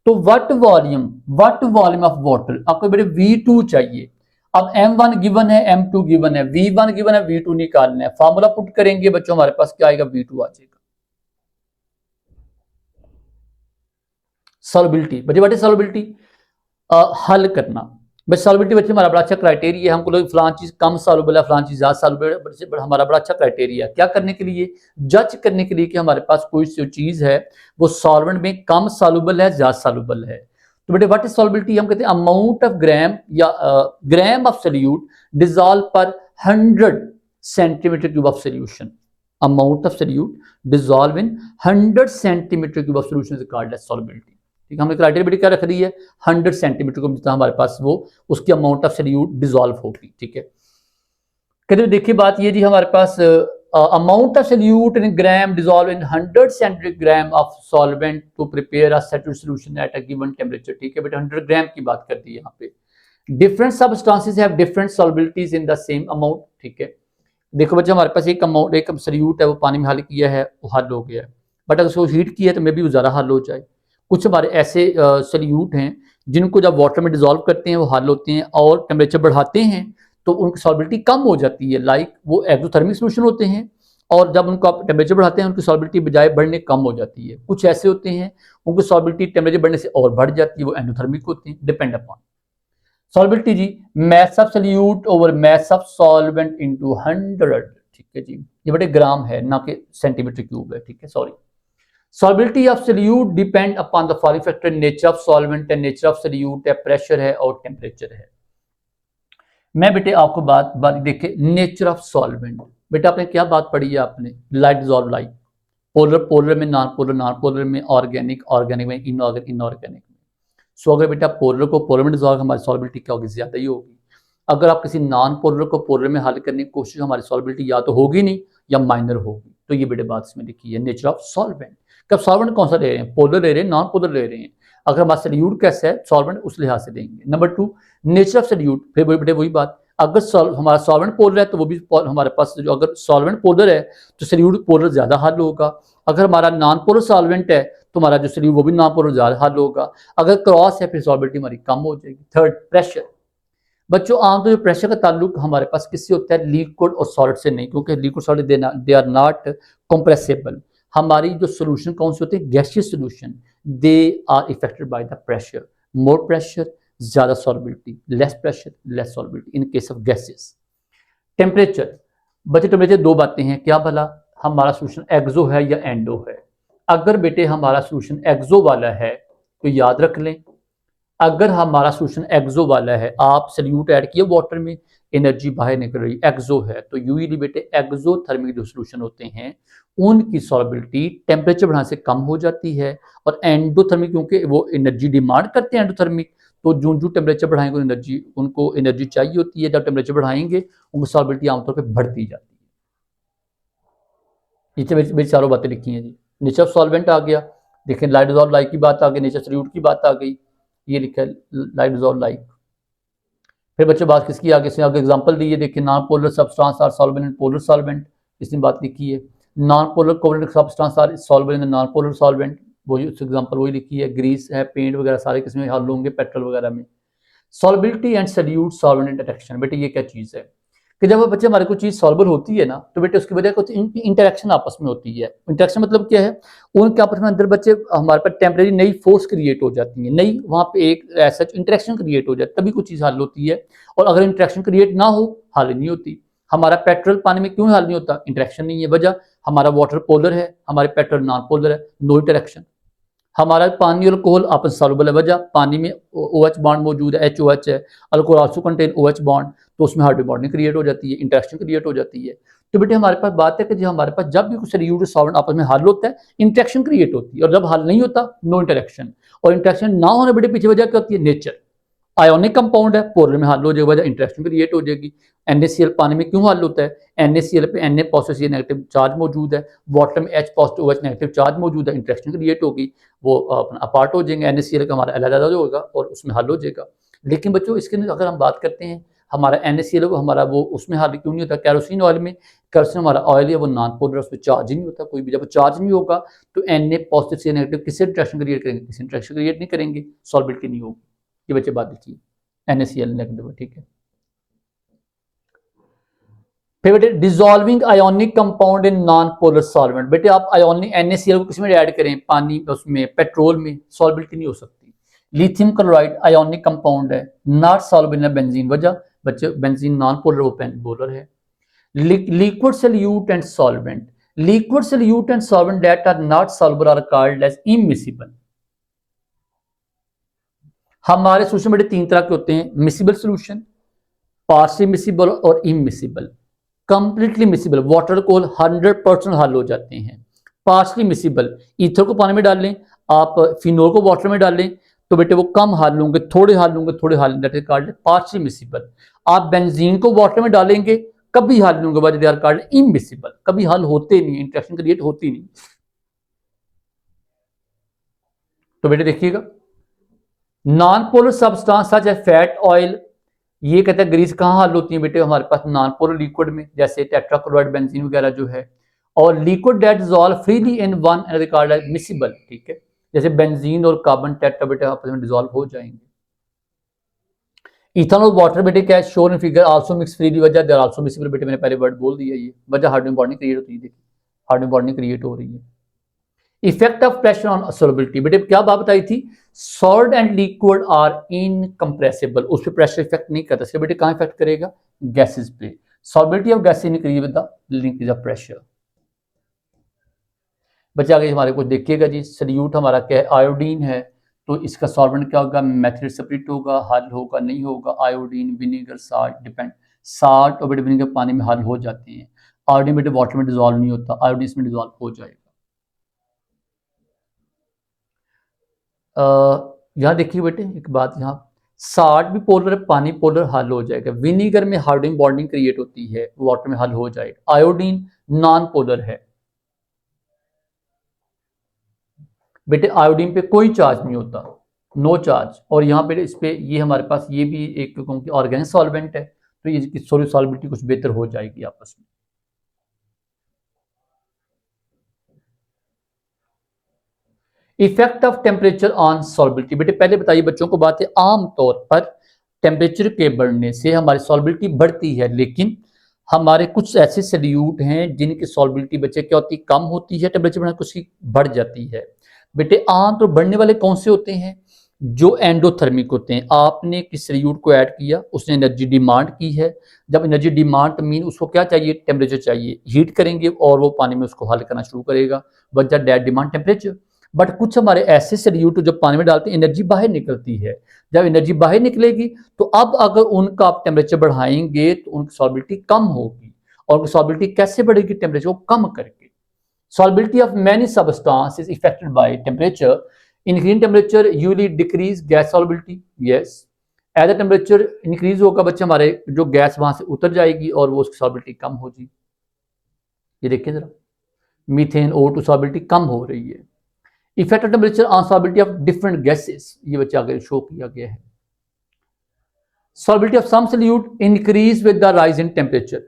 तो व्हाट वॉल्यूम ऑफ वाटर आपको बेटे V2 चाहिए। अब M1 गिवन है, M2 गिवन है, V1 गिवन है, V2 निकालना है, फार्मूला पुट करेंगे बच्चों हमारे पास क्या आएगा V2 आ जाएगा। सॉल्युबिलिटी बच्चे सॉल्युबिलिटी हल करना, बस सॉल्युबिलिटी बच्चे हमारा बड़ा अच्छा क्राइटेरिया है, हमको लोग फलां चीज कम सॉल्युबल है फलां चीज ज्यादा सॉल्युबल है, बच्चे हमारा बड़ा अच्छा क्राइटेरिया है क्या करने के लिए, जज करने के लिए कि हमारे पास कोई जो चीज है वो सॉल्वेंट में कम सॉल्युबल है ज्यादा सॉल्युबल है। तो बेटे व्हाट इज सॉल्युबिलिटी, हम कहते हैं अमाउंट ऑफ ग्राम या gram of solute dissolve per 100 centimetre cube of solution, amount of solute dissolve in 100 centimetre cube of solution is called as solubility. ठीक है, हमने क्राइटेरिया क्या रख दी है 100 सेंटीमीटर को जितना हमारे पास वो उसकी अमाउंट ऑफ सोल्यूट डिजॉल्व होगी, ठीक है। कहते देखिए बात ये जी हमारे पास amount of solute in gram dissolve in 100 centimeter gram of solvent to prepare a saturated solution at a given temperature, ठीक है बेटा 100 ग्राम की बात कर दी यहाँ पे। Different substances have different solubilities in the same amount, ठीक है। देखो बच्चे, हमारे पास एक अमाउंट, एक सल्यूट है, वो पानी में हल किया है, वो हल हो गया है, बट अगर उसको हीट किया है तो मे बी वो ज़्यादा हल हो जाए। कुछ हमारे ऐसे सल्यूट हैं जिनको जब वाटर में डिजोल्व करते हैं वो हल होते हैं, और टेम्परेचर बढ़ाते हैं तो उनकी सॉल्बिलिटी कम हो जाती है, लाइक वो एक्सोथर्मिक सोल्यूशन होते हैं, और जब उनको आप टेम्परेचर बढ़ाते हैं उनकी सॉल्बिलिटी बजाय बढ़ने कम हो जाती है। कुछ ऐसे होते हैं उनकी सॉल्बिलिटी टेम्परेचर बढ़ने से और बढ़ जाती है, वो एंडोथर्मिक होते हैं, डिपेंड अपॉन सॉल्बिलिटी जी। mass of solute over mass of solvent into 100, ठीक है जी, ये बड़े ग्राम है ना कि सेंटीमीटर क्यूब है, ठीक है, sorry. Solubility of solute depend upon the following factor, nature of solvent है, नेचर ऑफ सॉल्यूट है, प्रेशर है और टेम्परेचर है। मैं बेटे आपको बात देखे, नेचर ऑफ सॉल्वेंट, बेटा आपने क्या बात पढ़ी है आपने, light dissolve light, polar polar में, नॉन पोलर नॉन पोलर में, ऑर्गेनिक ऑर्गेनिक में, इनऑर्गेनिक में। सो अगर बेटा पोलर को पोलर में डिसॉल्व, हमारी सॉल्बिलिटी क्या होगी, ज्यादा ही होगी। अगर आप किसी नॉन पोलर को पोलर में हल करने की कोशिश, हमारी सॉल्बिलिटी या तो होगी नहीं या माइनर होगी। तो ये बेटे बात इसमें लिखी है, नेचर ऑफ सॉल्वेंट। कब सॉल्वेंट कौन सा ले रहे हैं, पोलर ले रहे हैं, नॉन पोलर ले रहे हैं, अगर हमारा सल्यूट कैसा है सॉल्वेंट उस लिहाज से देंगे। नंबर 2, नेचर ऑफ सल्यूट, फिर बेटे वही बात, अगर हमारा सॉल्वेंट पोलर है तो वो भी हमारे पास जो, अगर सॉल्वेंट पोलर है तो सल्यूट पोलर ज्यादा हल होगा। अगर हमारा नॉन पोलर सॉल्वेंट है तो हमारा जो सल्यूट वो भी नॉन पोलर ज्यादा हल होगा। अगर क्रॉस है फिर सॉल्बिलिटी हमारी कम हो जाएगी। Third, pressure. बच्चों आमतौर पर प्रेशर का ताल्लुक हमारे पास किससे होता है, लिक्विड और सॉलिड से नहीं, क्योंकि liquid solid they are not compressible. हमारी जो सोल्यूशन कौन से होते हैं, gaseous solution, they are affected by the pressure. More pressure ज्यादा solubility, less pressure less solubility in case of gases. Temperature, बच्चे टेम्परेचर दो बातें हैं, क्या भला हमारा सोल्यूशन एक्सो है या एंडो है। अगर बेटे हमारा सोल्यूशन एक्सो वाला है तो याद रख लें, अगर हमारा सोल्यूशन एक्सो वाला है, आप सल्यूट ऐड किए वाटर में, एनर्जी बाहर निकल रही, एक्सो है, तो यूजली बेटे एक्सोथर्मिक जो सोल्यूशन होते हैं उनकी सॉल्बिलिटी टेम्परेचर बढ़ाने से कम हो जाती है, और एंडोथर्मिक क्योंकि वो एनर्जी डिमांड करते हैं एंडोथर्मिक, तो जो टेम्परेचर बढ़ाएंगे उनको एनर्जी चाहिए होती है, जब टेम्परेचर बढ़ाएंगे उनकी सॉल्बिलिटी आमतौर पर बढ़ती जाती है। नीचे मेरी चारों बातें लिखी हैं जी। नेचर ऑफ सॉल्वेंट आ गया, देखें लाइट डिसॉल्व लाइक की बात आ गई, नेचर सॉल्यूट की बात आ गई, ये लिखा है लाइट डिसॉल्व लाइक। फिर बच्चों बात किसकी आगे से आगे एग्जांपल दी है, देखिए non polar substance are solvable in polar solvent, इसने बात लिखी है। Non polar covalent substance are solvable in non polar solvent, वही एग्जांपल वही लिखी है। ग्रीस है, पेंट वगैरह सारे किसमें हल होंगे, पेट्रोल वगैरह में। सॉल्बिलिटी एंड सॉल्यूट सॉल्वेंट इंटरेक्शन, बेटे ये क्या चीज है कि जब बच्चे हमारे कोई चीज सॉल्वर होती है ना, तो बेटे उसकी वजह कुछ इंटरेक्शन आपस में होती है। इंटरेक्शन मतलब क्या है, उनके आपस में अंदर बच्चे हमारे पास टेम्परेरी नई फोर्स क्रिएट हो जाती है, नई वहां पे एक ऐसा इंटरेक्शन क्रिएट हो जाती है, तभी कुछ चीज हल होती है। और अगर इंटरेक्शन क्रिएट ना हो, हल नहीं होती। हमारा पेट्रोल पानी में क्यों हल नहीं होता, इंटरेक्शन नहीं है, वजह हमारा वाटर पोलर है, हमारे पेट्रोल नॉन पोलर है, नो इंटरेक्शन। हमारा पानी और अल्कोहल आपस सॉल्युबल है, वजह पानी में OH बॉन्ड मौजूद है, HOH है, alcohol also contain OH bond, तो उसमें हार्ड बॉन्डिंग क्रिएट हो जाती है, इंटरेक्शन क्रिएट हो जाती है। तो बेटे हमारे पास बात है कि जो हमारे पास जब भी कुछ सॉल्यूट सॉल्वेंट आपस में हल होता है, इंटरेक्शन क्रिएट होती है, और जब हल नहीं होता, नो इंटरेक्शन। और इंटरेक्शन ना होने बेटे पीछे वजह क्या होती है, नेचर। आयोनिक कंपाउंड है, पोलर में हल हो जाएगा, वजह इंटरेक्शन क्रिएट हो जाएगी। NaCl पानी में क्यों हल होता है, NaCl पे Na पॉजिटिव नेगेटिव चार्ज मौजूद है, वाटर में H positive OH negative charge मौजूद है, इंटरेक्शन क्रिएट होगी, वो अपना अपार्ट हो जाएंगे, NaCl का हमारा अलग अलग होगा और उसमें हल हो जाएगा। लेकिन बच्चों इसके अगर हम बात करते हैं, हमारा NaCl हमारा वो उसमें हल क्यों नहीं होता, कैरोसिन ऑयल में, कैरोसिन हमारा ऑयल है वो नॉन पोलर, उसमें चार्ज ही नहीं होता कोई भी, जब चार्ज नहीं होगा तो Na पॉजिटिव से नेगेटिव किससे इंटरेक्शन क्रिएट करेंगे, किसी इंटरेक्शन क्रिएट नहीं करेंगे, सॉल्बिलिटी नहीं होगी। ये बच्चे बात लिखिए, NaCl नेगेटिव, ठीक है। फिर बेटे dissolving ionic compound in non polar solvent, बेटे आप आयोनिक NaCl को किसमें ऐड करें, पानी उसमें, पेट्रोल में, सॉल्बिलिटी नहीं हो सकती। लिथियम क्लोराइड आयोनिक कंपाउंड है, नॉट सॉल्युबल इन बेंजीन, वजह बच्चे बेंजीन नॉन पोलर, वो पोलर है। Liquid solute and solvent, liquid solute and solvent that are not soluble are called as immiscible. हमारे सोल्यूशन बेटे तीन तरह के होते हैं, मिसिबल सोल्यूशन, पार्शियल मिसिबल और इमिसिबल। कंप्लीटली मिसिबल वाटर को 100% हल हो जाते हैं। पार्शली मिसिबल, ईथर को पानी में डाल लें, आप फिनोल को वाटर में डाल लें, तो बेटे वो कम हल होंगे, थोड़े हल होंगे, थोड़े हल, that is called partially miscible. आप बेंजीन को वाटर में डालेंगे, कभी हल नहीं होंगे, but they are called immiscible, कभी हल होते नहीं, इंटरेक्शन क्रिएट होती नहीं। तो बेटे देखिएगा, non polar substance such as fat oil, ये कहता है ग्रीस कहाँ हल होती है बेटे, हमारे पास नॉन पोलर लिक्विड में, जैसे टेट्राक्लोराइड बेंजीन वगैरह जो है, और liquid that dissolve freely in one and called as miscible, ठीक है, जैसे बेंजीन और कार्बन टेट्रा बेटे आपस में डिसॉल्व हो जाएंगे। इथेनॉल वाटर बेटे क्या है, शोर in figure also mix freely, वजह देयर आल्सो मिसिबल, बेटे मैंने पहले वर्ड बोल दिया, ये वजह हाइड्रोजन बॉन्डिंग क्रिएट होती है, देखिए हाइड्रोजन बॉन्डिंग क्रिएट हो रही है। Effect of pressure on solubility, बेटे क्या बात बताई थी, salt and liquid are incompressible, उस पर प्रेशर इफेक्ट नहीं करता, सिर्फ बेटे कहाँ इफेक्ट करेगा, गैसेस पे। Solubility of gas increase with the increase of pressure. बच्चे आगे हमारे को देखिएगा जी, सल्यूट हमारा क्या है, आयोडीन है, तो इसका सॉल्वेंट क्या होगा, मेथिल सेपरेट होगा, हल होगा नहीं होगा, iodine vinegar salt depend, salt और बेटे विनेगर पानी में हल हो जाते हैं, आयोडीन बेटे वाटर में डिजोल्व नहीं होता, आयोडीन इसमें डिजोल्व हो जाएगा। यहाँ देखिए बेटे एक बात, यहाँ साल्ट भी पोलर है, पानी पोलर, हल हो जाएगा, विनीगर में हाइड्रोजन बॉन्डिंग क्रिएट होती है, वाटर में हल हो जाएगा, आयोडीन नॉन पोलर है बेटे, आयोडीन पे कोई चार्ज नहीं होता, नो चार्ज, और यहाँ पे इस पे ये हमारे पास ये भी एक ऑर्गेनिक सॉल्वेंट है, तो ये सॉल्युबिलिटी कुछ बेहतर हो जाएगी आपस में। इफेक्ट ऑफ टेम्परेचर ऑन सॉल्बिलिटी, बेटे पहले बताइए बच्चों को बात है, आमतौर पर टेम्परेचर के बढ़ने से हमारी सॉल्बिलिटी बढ़ती है, लेकिन हमारे कुछ ऐसे सल्यूट हैं जिनकी सॉल्बिलिटी बच्चे क्या होती है, कम होती है, टेम्परेचर बढ़ने कुछ की बढ़ जाती है। बेटे आम तो बढ़ने वाले कौन से होते हैं, जो एंडोथर्मिक होते हैं, आपने किस सल्यूट को ऐड किया, उसने एनर्जी डिमांड की है, जब एनर्जी डिमांड मीन उसको क्या चाहिए, टेम्परेचर चाहिए, हीट करेंगे और वो पानी में उसको हल करना शुरू करेगा, वजह दैट डिमांड टेम्परेचर। बट कुछ हमारे ऐसे सल्यूट जब पानी में डालते हैं एनर्जी बाहर निकलती है, जब एनर्जी बाहर निकलेगी तो अब अगर उनका आप टेम्परेचर बढ़ाएंगे तो उनकी सॉल्बिलिटी कम होगी, और उनकी सॉल्बिलिटी कैसे बढ़ेगी, टेम्परेचर को कम करके। Solubility of many substance is affected by temperature, increase temperature usually decrease gas solubility, yes, as the temperature increase होगा बच्चे हमारे जो गैस वहां से उतर जाएगी और वो उसकी सॉल्बिलिटी कम होगी। ये देखिए जरा, मीथेन O2 सॉल्बिलिटी कम हो रही है। Effect of temperature on solubility of different gases, ये बच्चे आगे शो किया गया है। Solubility of some solute increase with the rise in temperature,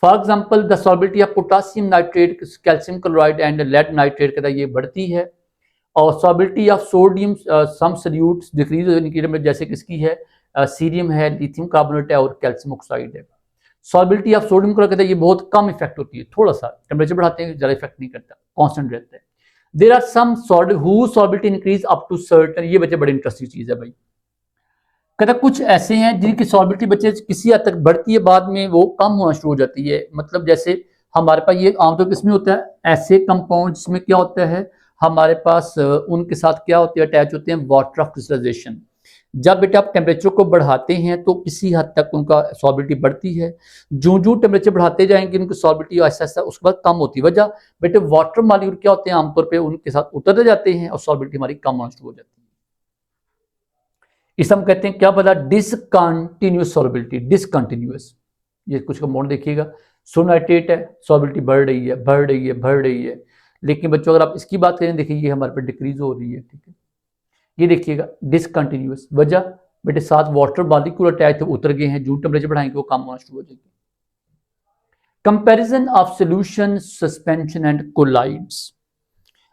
for example the solubility of potassium nitrate, calcium chloride and lead nitrate कहता है ये बढ़ती है, और solubility of sodium some solutes decrease, जैसे किसकी है, सीरियम है, लिथियम कार्बोनेट है और कैल्शियम ऑक्साइड है। सॉल्बिलिटी ऑफ सोडियम क्लोराइड कहता है ये बहुत कम इफेक्ट होती है, थोड़ा सा टेम्परेचर बढ़ाते हैं ज्यादा इफेक्ट नहीं करता, कांस्टेंट रहता है। There are some salt whose solubility increase up to certain, ये बच्चे बड़ी इंटरेस्टिंग चीज है भाई, कहता कुछ ऐसे हैं जिनकी सॉल्बिलिटी बच्चे किसी हद तक बढ़ती है, बाद में वो कम होना शुरू हो जाती है, मतलब जैसे हमारे पास ये आमतौर पर किसमें होता है, ऐसे कंपाउंड जिसमें क्या होता है हमारे पास उनके साथ क्या होती है, अटैच होते हैं वाटर ऑफ क्रिस्टलाइजेशन। जब बेटा आप टेम्परेचर को बढ़ाते हैं तो किसी हद तक उनका सॉल्बिलिटी बढ़ती है, जो टेम्परेचर बढ़ाते जाएंगे उनकी सॉल्बिलिटी ऐसा ऐसा उसके बाद कम होती है, वजह बेटे वाटर मॉलिक्यूल क्या होते हैं आमतौर पे उनके साथ उतरते जाते हैं और सॉल्बिलिटी हमारी कम होना शुरू हो जाती है। इसे हम कहते हैं क्या पता, डिसकंटिन्यूअस सॉल्बिलिटी, डिसकंटिन्यूअस। ये कुछ का मोड देखिएगा, सोनाइट्रेट है, सॉल्बिलिटी बढ़ रही है बढ़ रही है बढ़ रही है, लेकिन बच्चों अगर आप इसकी बात करें देखिए ये हमारे पे डिक्रीज हो रही है, ठीक है, ये देखिएगा डिसकंटिन्यूअस, वजह बेटे साथ वाटर मॉलिक्यूल अटैच थे उतर गए हैं, जो टेम्परेचर बढ़ाएंगे वो कम होना शुरू हो जाएगी। Comparison of solution, suspension and colloids,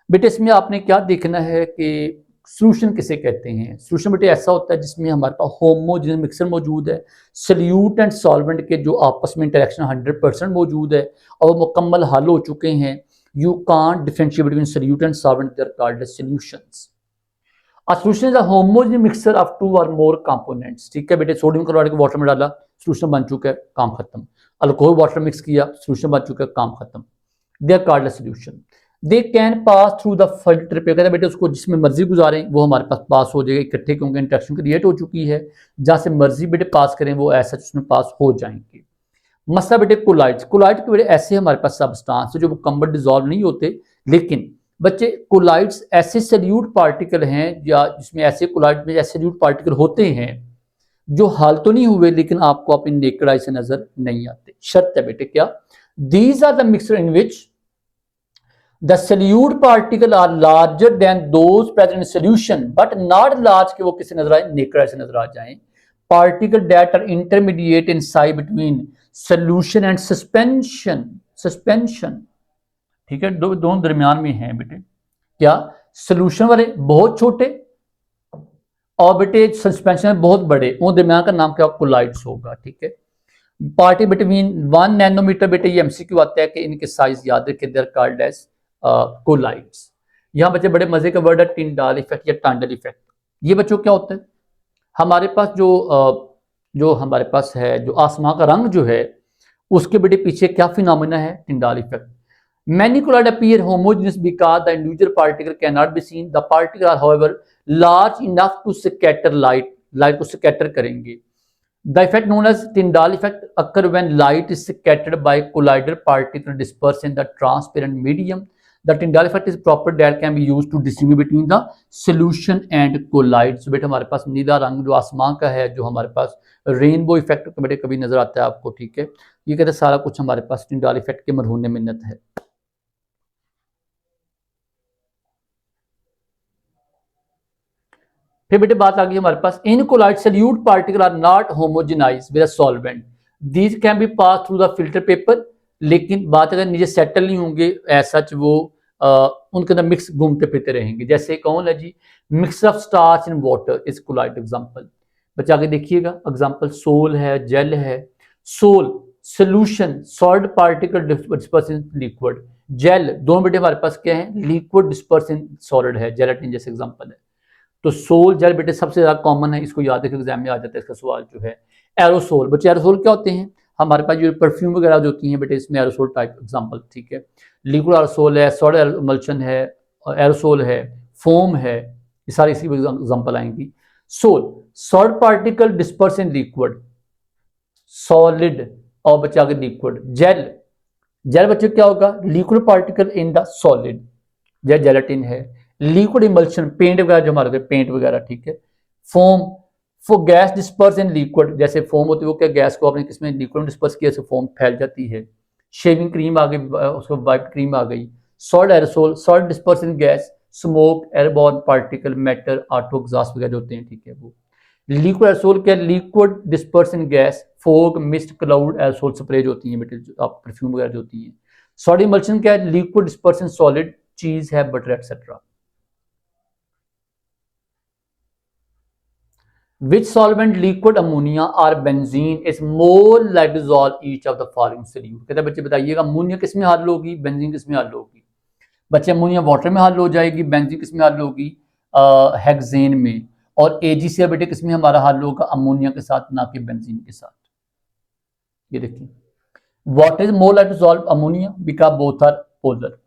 बेटे इसमें आपने क्या देखना है कि सोल्यूशन किसे कहते हैं। सोल्यूशन बेटे ऐसा होता है जिसमें हमारे पास होमोजेनियस मिक्सचर मौजूद है, सल्यूट एंड सॉल्वेंट के जो आपस में इंटरेक्शन 100% मौजूद है और वो मुकम्मल हल हो चुके हैं। You can't differentiate between solute and solvent, they are called as solutions. A solution is a homogeneous mixture of two or more components, ठीक है बेटे, सोडियम क्लोराइड को वाटर में डाला सोल्यूशन बन चुका है, काम खत्म, अल्कोहल वाटर मिक्स किया सोल्यूशन बन चुका है, काम खत्म, they are called as solution. They can pass through the filter पे, कहते हैं बेटे उसको जिसमें मर्जी गुजारें वो हमारे पास पास हो जाएगा, इकट्ठे क्योंकि इंटरेक्शन क्रिएट हो चुकी है, जहां से मर्जी बेटे पास करें वो ऐसा उसमें पास हो जाएंगे। मसला बेटे कोलाइड्स, कोलाइड के बेटे ऐसे हमारे पास सब्सटेंस है जो मुकम्मल डिजॉल्व नहीं होते, लेकिन बच्चे कोलाइड्स ऐसे सल्यूट पार्टिकल हैं या जिसमें ऐसे कोलाइड में ऐसे सल्यूट पार्टिकल होते हैं जो हाल तो नहीं हुए लेकिन आपको अपनी नेकेड आई से नजर नहीं आते। शर्त है बेटे क्या, these are the mixture in which the solute particle are larger than those present in solution but not large कि वो किसी नजर आए, नेकेड आई से नजर आ जाए। Particle that are intermediate in size between solution and suspension. ठीक है, दोनों दरमियान में हैं बेटे। क्या? सोल्यूशन वाले बहुत छोटे और बेटे सस्पेंशन में बहुत बड़े, वो दरमियान का नाम क्या? कोलाइड्स होगा। ठीक है, पार्टी बिटवीन 1 नैनोमीटर बेटे, ये एमसीक्यू आता है कि इनके साइज याद रखें, they are called as colloids. यहाँ बच्चे बड़े मजे का वर्ड है टिंडाल इफेक्ट या टांडल इफेक्ट। ये बच्चों क्या होता है? हमारे पास जो हमारे पास है, जो आसमां का रंग जो है, उसके बेटे पीछे क्या फिनोमेना है? Tyndall effect. Many colloids appear homogeneous because the individual particle cannot be seen. The particles are, however, large enough to scatter light. Light को scatter करेंगे. The effect known as Tyndall effect occur when light is scattered by collider particles dispersed in the transparent medium. The Tyndall effect is proper that can be used to distinguish between the solution and colloids. So बेटा हमारे पास नीला रंग जो आसमान का है, जो हमारे पास rainbow effect बेटे कभी नजर आता है आपको। ठीक है, ये कहते हैं सारा कुछ हमारे पास टिंडाल इफेक्ट के मरहून मिन्नत है। फिर बेटे बात आ गई हमारे पास, in colloid solute particle are not homogenize with a solvent, these can be pass through the filter paper. लेकिन बात अगर नीचे सेटल नहीं होंगे ऐसा, वो उनके अंदर मिक्स घूमते फिरते रहेंगे। जैसे कौन है जी? Mix of starch in water is colloid example. बच्चे आगे देखिएगा एग्जांपल, सोल है, जेल है। Sol solution, salt particle disperse in liquid. Gel, दोनों बेटे हमारे पास क्या है? लिक्विड डिस्पर्स इन सॉलिड है, जेलेटिन जैसे एग्जांपल है। तो सोल जेल बेटे सबसे ज्यादा कॉमन है, इसको याद रखिए, एग्जाम में आ जाता है इसका सवाल जो है। एरोसोल, बच्चे एरोसोल क्या होते हैं? हमारे पास जो परफ्यूम वगैरह जो होती हैं बेटे, इसमें एरोसोल टाइप एग्जांपल। ठीक है, लिक्विड एरोसोल है, सॉलिड एमल्शन है, एरोसोल है, फोम है, ये सारी इसी एग्जांपल आएंगी। Sol, solid particle disperse in liquid, solid, और बच्चे आगे लिक्विड। जेल, जेल बच्चे क्या होगा? Liquid particle in the solid, gel gelatin है। लिक्विड इमल्शन, पेंट वगैरह जो हमारे पेंट वगैरह। ठीक है, foam, for gas disperse in liquid, जैसे फोम होती है वो क्या? गैस को आपने किसमें? लिक्विड डिस्पर्स किया से फोम फैल जाती है। शेविंग क्रीम आ गई, उसको वाइट क्रीम आ गई। सॉल्ट एरोसोल, सॉल्ट डिस्पर्स इन gas, smoke, airborne particle, matter, auto exhaust वगैरह होते हैं। ठीक है, वो लिक्विड एरोसोल क्या? लिक्विड डिस्पर्स इन gas, fog, mist, cloud, aerosol spray जो होती है बेटे, आप परफ्यूम वगैरह जो होती है। सॉल्ट इमल्शन क्या है? लिक्विड डिस्पर्स इन सॉलिड, चीज है, butter etcetera. Which solvent, liquid ammonia or benzene is more likely to dissolve each of the following solute? कहते हैं बच्चे बताइएगा, अमोनिया किस में हल होगी, बेंजीन किस में हल होगी? बच्चे अमोनिया वाटर में हल हो जाएगी, बेंजीन किस में हल होगी? हेक्सेन में। और AgCl बेटे किस में हमारा हल होगा? अमोनिया के साथ, ना कि बेंजीन के साथ। ये देखिए, water is more like to dissolve ammonia because both are polar.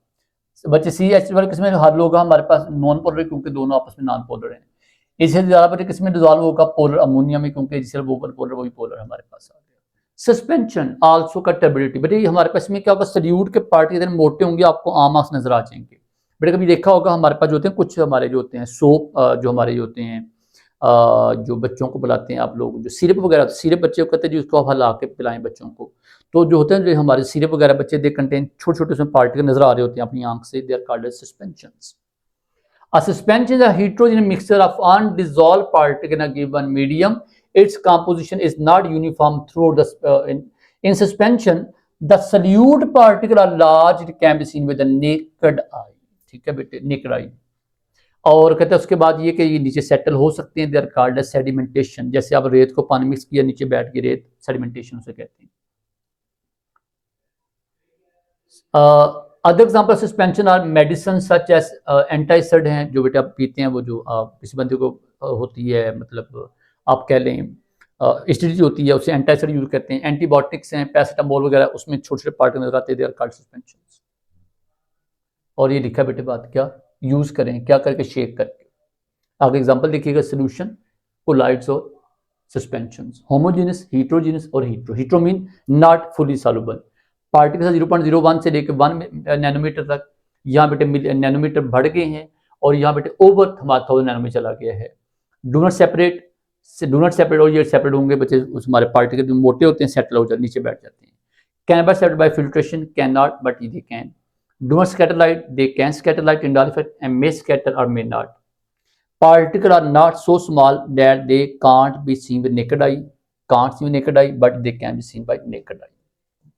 बच्चे CH किस में हल होगा? हमारे पास नॉन पोलर, क्योंकि दोनों आपस में नॉन पोलर हैं। इससे ज्यादा बेटे किसमें डिसॉल्व होगा? पोलर अमोनिया में, क्योंकि जिससे वो पोलर वही पोलर हमारे पास आ गया। सस्पेंशन आल्सो का टेबिलिटी, बेटे हमारे पास में क्या होगा? सल्यूट के पार्ट इतने मोटे होंगे आपको आम मार्क्स नजर आ जाएंगे। बेटे कभी देखा होगा हमारे पास जो होते हैं कुछ हमारे जो होते हैं सोप, जो हमारे जो होते हैं जो बच्चों को पिलाते हैं आप लोग, जो सिरप वगैरह, सिरप बच्चे को कहते हैं जिसको आप हला के पिलाएं बच्चों को। तो जो होते हैं जो हमारे सिरप वगैरह बच्चे दे कंटेन छोटे छोटे उसमें पार्टिकल नजर आ रहे होते हैं अपनी आंख से, they are called as suspensions. A suspension is a heterogeneous mixture of undissolved particles in a given medium. Its composition is not uniform throughout the in suspension. The solute particles are large. It can be seen with the naked eye. ठीक है बेटे, naked eye. और कहते हैं उसके बाद ये कि ये नीचे सेटल हो सकते हैं, they are called as sedimentation. जैसे आप रेत को पानी मिक्स किया, नीचे बैठ गई रेत, सेडिमेंटेशन उसे कहते हैं। Other example suspension are medicine such as antacid हैं, जो बेटा आप पीते हैं, वो जो किसी बंदे को होती है, मतलब आप कह लें एसिडिटी होती है, उसे एंटाइसिड यूज करते हैं। एंटीबायोटिक्स हैं, पैरासिटामोल वगैरह, उसमें छोटे छोटे पार्टिकल नजर आते हैं, दे आर कॉल्ड सस्पेंशंस। और ये लिखा बेटे बात क्या यूज करें, क्या करके? शेक करके। आगे एग्जाम्पल देखिएगा, सोल्यूशन, कोलाइड्स और सस्पेंशंस। होमोजेनस, हीट्रोजेनस और hetero. Hetero mean not fully soluble, particle 0.01 से लेकर 1 नैनोमीटर तक। यहाँ बेटे नैनोमीटर बढ़ गए हैं, और यहाँ बेटे ओवर 1000 नैनोमीटर चला गया है। डू नॉट सेपरेट, और ये सेपरेट होंगे बच्चे, उस हमारे पार्टिकल जो मोटे होते हैं सेटल हो जाते, नीचे बैठ जाते हैं। Can be separate by filtration, can not, but they can. Do not scatter light, they can scatter light, Tyndall effect, and may scatter और may not. Particles are not so small that they can't be seen with naked eye, but they can be seen by naked eye.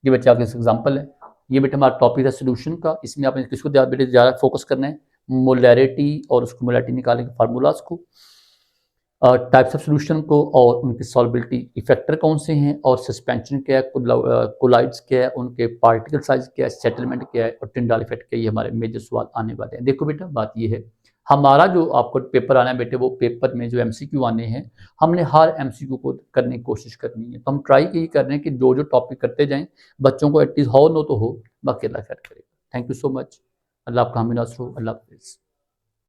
ये बच्चे आपके example है। ये बेटे हमारा topic है solution का। इसमें आपने किसको बेटे ज़्यादा फोकस करना है, मोलैरिटी और उसको मोलैरिटी निकालने के फार्मूलाज को, टाइप्स ऑफ सोल्यूशन को और उनकी सॉल्बिलिटी इफेक्टर कौन से हैं और सस्पेंशन क्या है, कोलाइड्स क्या है, उनके पार्टिकल साइज क्या है, सेटलमेंट क्या है और टिंडाल इफेक्ट क्या है। ये हमारे मेजर सवाल आने वाले हैं। देखो बेटा बात ये है, हमारा जो आपको पेपर आना है बेटे, वो पेपर में जो एमसीक्यू आने हैं, हमने हर एमसीक्यू को करने की कोशिश करनी है। तो हम ट्राई यही कर रहे हैं कि जो जो टॉपिक करते जाएं, बच्चों को एटलीस्ट हो नो तो हो, बाकी अल्लाह खैर करेगा। Thank you so much. अल्लाह आपका हामी नासर हो। अल्लाह हाफिज़।